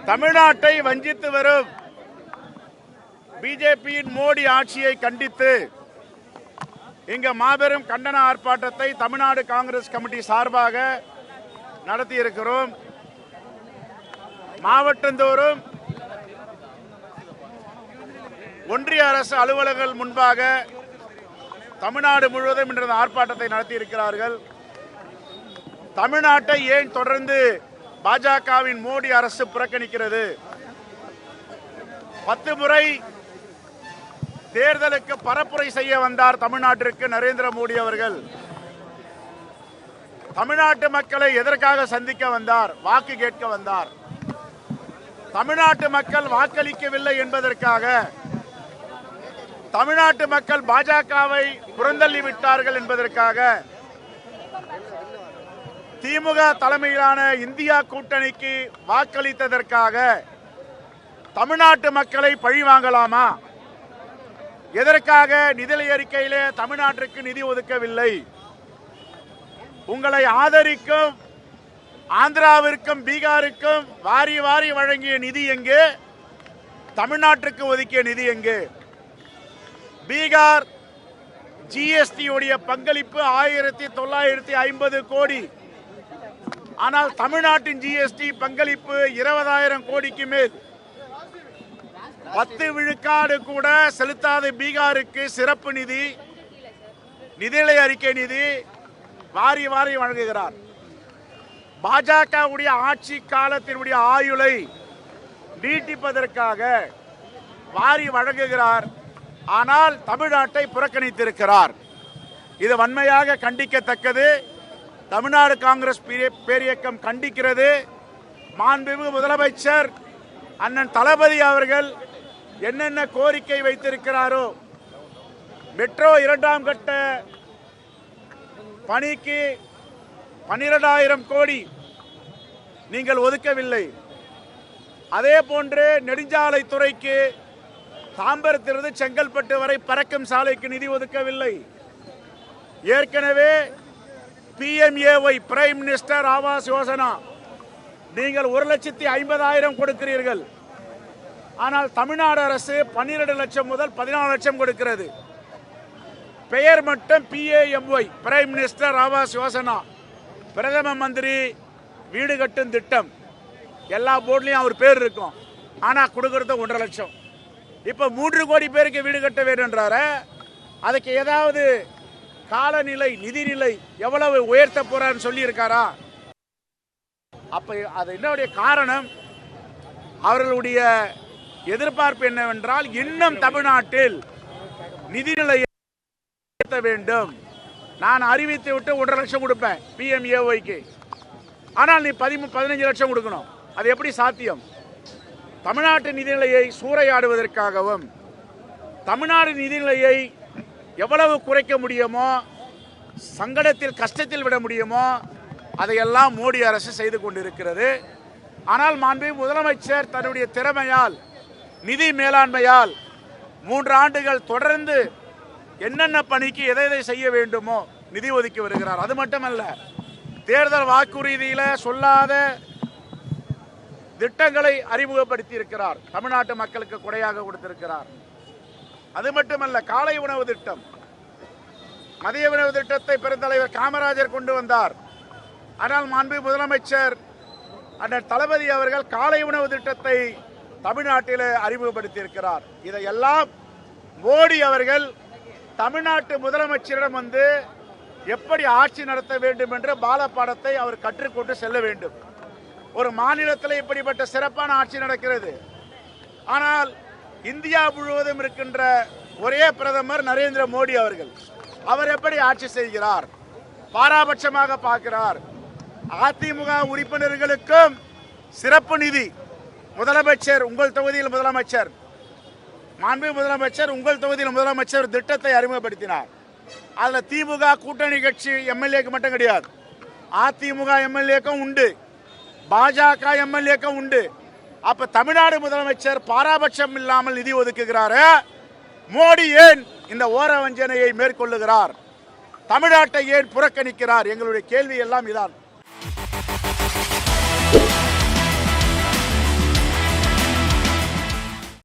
தமிழ்நாட்டை வஞ்சித்து வரும் பிஜேபியின் மோடி ஆட்சியை கண்டித்து இங்கு மாபெரும் கண்டன ஆர்ப்பாட்டத்தை தமிழ்நாடு காங்கிரஸ் கமிட்டி சார்பாக நடத்தியிருக்கிறோம். மாவட்டந்தோறும் ஒன்றிய அரசு அலுவலகங்கள் முன்பாக தமிழ்நாடு முழுவதும் இன்று ஆர்ப்பாட்டத்தை நடத்தியிருக்கிறார்கள். தமிழ்நாட்டை ஏன் தொடர்ந்து பாஜகவின் மோடி அரசு புறக்கணிக்கிறது? 10 முறை தேர்தலுக்கு பரப்புரை செய்ய வந்தார் தமிழ்நாட்டிற்கு நரேந்திர மோடி அவர்கள். தமிழ்நாட்டு மக்களை எதற்காக சந்திக்க வந்தார்? வாக்கு கேட்க வந்தார். தமிழ்நாட்டு மக்கள் வாக்களிக்கவில்லை என்பதற்காக தமிழ்நாட்டு மக்கள் பாஜகவை புறந்தள்ளி விட்டார்கள் என்பதற்காக திமுக தலைமையிலான இந்தியா கூட்டணிக்கு வாக்களித்ததற்காக தமிழ்நாட்டு மக்களை பழி வாங்கலாமா? எதற்காக நிதி அறிக்கையிலே தமிழ்நாட்டிற்கு நிதி ஒதுக்கவில்லை? உங்களை ஆதரிக்கும் ஆந்திராவிற்கும் பீகாருக்கும் வாரி வாரி வழங்கிய நிதி எங்கே? தமிழ்நாட்டிற்கு ஒதுக்கிய நிதி எங்கே? பீகார் ஜிஎஸ்டி உடைய பங்களிப்பு 1950 கோடி. ஆனால் தமிழ்நாட்டின் ஜிஎஸ்டி பங்களிப்பு 20,000 கோடிக்கு மேல். 10 விழுக்காடு கூட செலுத்தாத பீகாருக்கு சிறப்பு நிதி, நிதிநிலை அறிக்கை நிதி வாரி வாரி வழங்குகிறார். பாஜகவுடைய ஆட்சி காலத்தினுடைய ஆயுளை நீட்டிப்பதற்காக வாரி வழங்குகிறார். ஆனால் தமிழ்நாட்டை புறக்கணித்திருக்கிறார். இது வன்மையாக கண்டிக்கத்தக்கது. தமிழ்நாடு காங்கிரஸ் பேரியக்கம் கண்டிக்கிறது. மாண்புமிகு முதலமைச்சர் அண்ணன் தளபதி அவர்கள் என்னென்ன கோரிக்கை வைத்திருக்கிறாரோ, மெட்ரோ 2ஆம் கட்ட பணிக்கு 12,000 கோடி நீங்கள் ஒதுக்கவில்லை. அதே போன்று நெடுஞ்சாலை துறைக்கு தாம்பரத்திலிருந்து செங்கல்பட்டு வரை பறக்கும் சாலைக்கு நிதி ஒதுக்கவில்லை. ஏற்கனவே PMAY prime minister Awas Yojana நீங்கள் 1,50,000 கொடுக்கிறீர்கள். ஆனால் தமிழ்நாடு அரசு 12 லட்சம் முதல் 14 லட்சம் கொடுக்கிறது. பெயர் மட்டும் PAMY prime minister Awas Yojana, பிரதம மந்திரி வீடு கட்டும் திட்டம். எல்லா போர்ட்லையும் அவர் பேர் இருக்கும். ஆனால் கொடுக்கறது 1.5 லட்சம். இப்போ 3 கோடி பேருக்கு வீடு கட்ட வேண்டும்ன்றார. அதுக்கு ஏதாவது காலநிலை நிதிநிலை எவ்வளவு உயர்த்த போறான்னு சொல்லி இருக்காரா? அப்ப அது என்னுடைய காரணம்? அவர்களுடைய எதிர்பார்ப்பு என்னவென்றால், இன்னும் தமிழ்நாட்டில் நிதிநிலையை உயர்த்த வேண்டும். நான் அறிவித்து விட்டு 1.5 லட்சம் கொடுப்பேன் PMAYக்கு. ஆனால் நீ 15 லட்சம் கொடுக்கணும். அது எப்படி சாத்தியம்? தமிழ்நாட்டு நிதிநிலையை சூறையாடுவதற்காகவும் தமிழ்நாடு நிதிநிலையை எவ்வளவு குறைக்க முடியுமோ, சங்கடத்தில் கஷ்டத்தில் விட முடியுமோ, அதையெல்லாம் மோடி அரசு செய்து கொண்டிருக்கிறது. ஆனால் மாண்புமிகு முதலமைச்சர் தன்னுடைய திறமையால், நிதி மேலாண்மையால் 3 ஆண்டுகள் தொடர்ந்து என்னென்ன பணிக்கு எதை செய்ய வேண்டுமோ நிதி ஒதுக்கி வருகிறார். அது மட்டுமல்ல, தேர்தல் வாக்குறுதியில சொல்லாத திட்டங்களை அறிமுகப்படுத்தி இருக்கிறார். தமிழ்நாட்டு மக்களுக்கு கொடையாக கொடுத்திருக்கிறார். அது மட்டுமல்ல, காலை உணவு திட்டம், மதிய உணவு திட்டத்தை பெருந்தலைவர் காமராஜர் கொண்டு வந்தார். ஆனால் மாண்புமிகு முதலமைச்சர் அண்ணன் தளபதி அவர்கள் காலை உணவு திட்டத்தை தமிழ்நாட்டில் அறிமுகப்படுத்தி இருக்கிறார். இதையெல்லாம் மோடி அவர்கள் தமிழ்நாட்டு முதலமைச்சரிடம் வந்து எப்படி ஆட்சி நடத்த வேண்டும் என்ற பாலப்பாடத்தை அவர் கற்றுக்கொண்டு செல்ல வேண்டும். ஒரு மாநிலத்தில் இப்படிப்பட்ட சிறப்பான ஆட்சி நடக்கிறது. ஆனால் இந்தியா முழுவதும் இருக்கின்ற ஒரே பிரதமர் நரேந்திர மோடி அவர்கள். அவர் எப்படி ஆட்சி செய்கிறார்? பாராபட்சமாக பார்க்கிறார். அதிமுக உறுப்பினர்களுக்கும் சிறப்பு நிதி. முதலமைச்சர் உங்கள் தொகுதியில் முதலமைச்சர், மாண்புமிகு முதலமைச்சர் உங்கள் தொகுதியில் முதலமைச்சர் திட்டத்தை அறிமுகப்படுத்தினார். அதில் திமுக கூட்டணி கட்சி எம்எல்ஏக்கு மட்டும் கிடையாது, அதிமுக எம்எல்ஏக்கும் உண்டு, பாஜக எம்எல்ஏக்கும் உண்டு. அப்ப தமிழ்நாடு முதலமைச்சர் பாராபட்சம் இல்லாமல் நிதி ஒதுக்குகிறாரு. மோடி ஏன் இந்த ஓர வஞ்சனையை மேற்கொள்ளுகிறார்? தமிழ்நாட்டை ஏன் புறக்கணிக்கிறார்? எங்களுடைய கேள்வி எல்லாம் இதான்.